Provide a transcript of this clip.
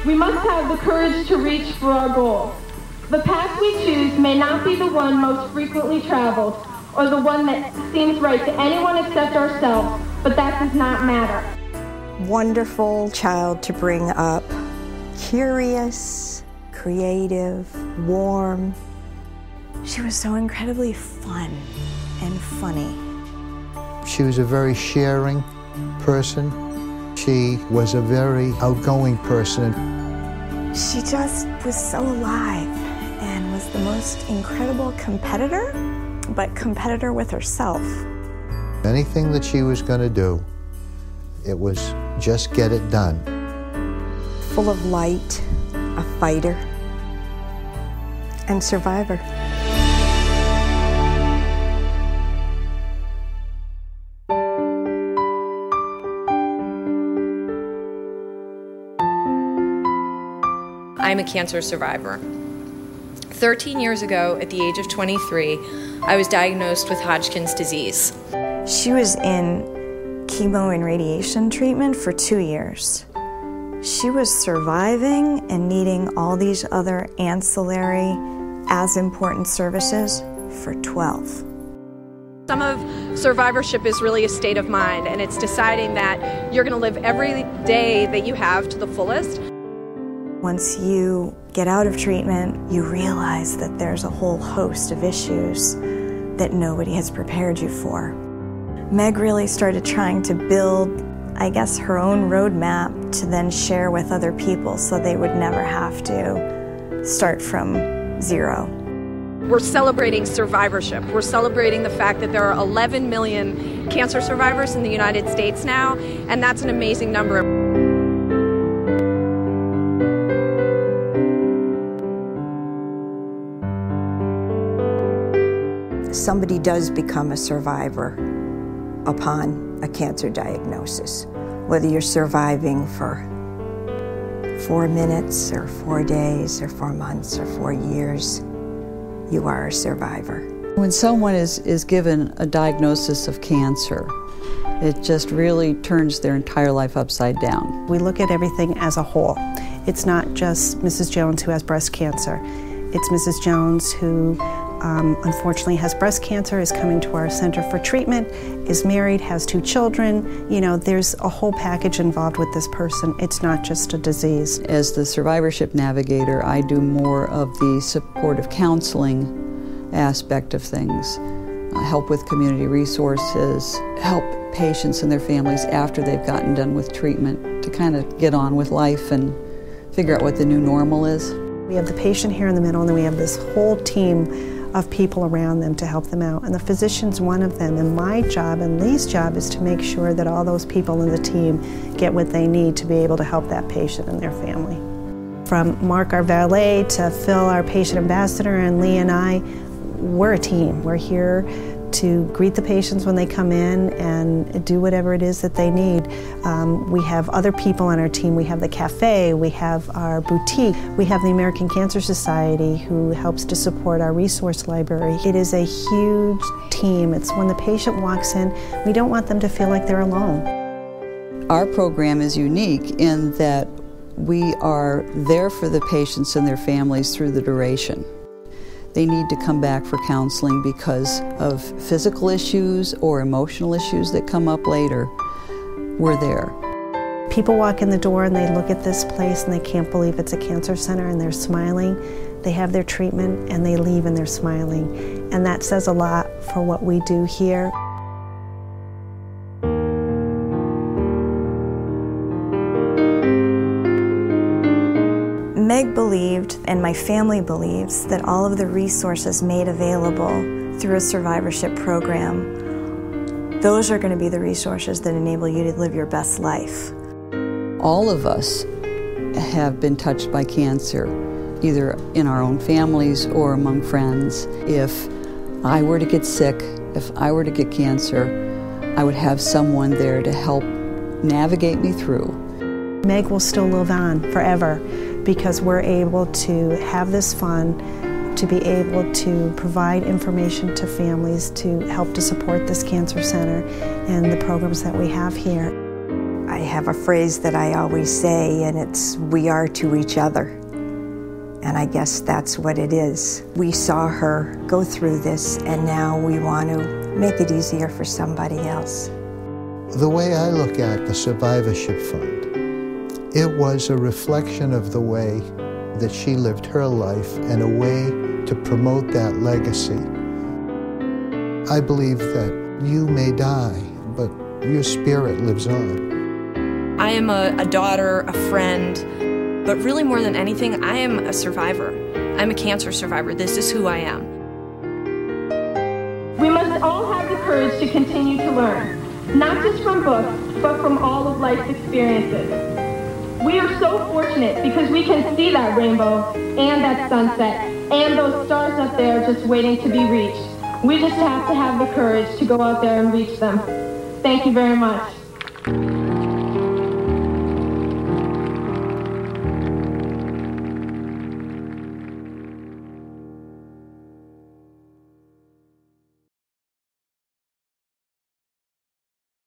We must have the courage to reach for our goals. The path we choose may not be the one most frequently traveled, or the one that seems right to anyone except ourselves, but that does not matter. Wonderful child to bring up. Curious, creative, warm. She was so incredibly fun and funny. She was a very sharing person. She was a very outgoing person. She just was so alive and was the most incredible competitor, but competitor with herself. Anything that she was going to do, it was just get it done. Full of light, a fighter, and survivor. I'm a cancer survivor. 13 years ago, at the age of 23, I was diagnosed with Hodgkin's disease. She was in chemo and radiation treatment for 2 years. She was surviving and needing all these other ancillary, as important services for 12. Some of survivorship is really a state of mind, and it's deciding that you're going to live every day that you have to the fullest. Once you get out of treatment, you realize that there's a whole host of issues that nobody has prepared you for. Meg really started trying to build, I guess, her own roadmap to then share with other people so they would never have to start from zero. We're celebrating survivorship. We're celebrating the fact that there are 11 million cancer survivors in the United States now, and that's an amazing number. Somebody does become a survivor upon a cancer diagnosis. Whether you're surviving for 4 minutes or 4 days or 4 months or 4 years, you are a survivor. When someone is given a diagnosis of cancer, it just really turns their entire life upside down. We look at everything as a whole. It's not just Mrs. Jones who has breast cancer. It's Mrs. Jones who unfortunately has breast cancer, is coming to our center for treatment, is married, has 2 children. You know, there's a whole package involved with this person. It's not just a disease. As the survivorship navigator, I do more of the supportive counseling aspect of things. Help with community resources, help patients and their families after they've gotten done with treatment to kind of get on with life and figure out what the new normal is. We have the patient here in the middle, and then we have this whole team of people around them to help them out. And the physician's one of them. And my job and Lee's job is to make sure that all those people in the team get what they need to be able to help that patient and their family. From Mark, our valet, to Phil, our patient ambassador, and Lee and I, we're a team. We're here to greet the patients when they come in and do whatever it is that they need. We have other people on our team. We have the cafe, we have our boutique, we have the American Cancer Society who helps to support our resource library. It is a huge team. It's when the patient walks in, we don't want them to feel like they're alone. Our program is unique in that we are there for the patients and their families through the duration. They need to come back for counseling because of physical issues or emotional issues that come up later. We're there. People walk in the door and they look at this place and they can't believe it's a cancer center, and they're smiling. They have their treatment and they leave and they're smiling. And that says a lot for what we do here. Meg believed, and my family believes, that all of the resources made available through a survivorship program, those are going to be the resources that enable you to live your best life. All of us have been touched by cancer, either in our own families or among friends. If I were to get sick, if I were to get cancer, I would have someone there to help navigate me through. Meg will still live on forever because we're able to have this fun, to be able to provide information to families to help to support this cancer center and the programs that we have here. I have a phrase that I always say, and it's, we are to each other. And I guess that's what it is. We saw her go through this, and now we want to make it easier for somebody else. The way I look at the Survivorship Fund, it was a reflection of the way that she lived her life and a way to promote that legacy. I believe that you may die, but your spirit lives on. I am a daughter, a friend, but really more than anything, I am a survivor. I'm a cancer survivor. This is who I am. We must all have the courage to continue to learn, not just from books, but from all of life's experiences. We are so fortunate because we can see that rainbow and that sunset and those stars up there just waiting to be reached. We just have to have the courage to go out there and reach them. Thank you very much.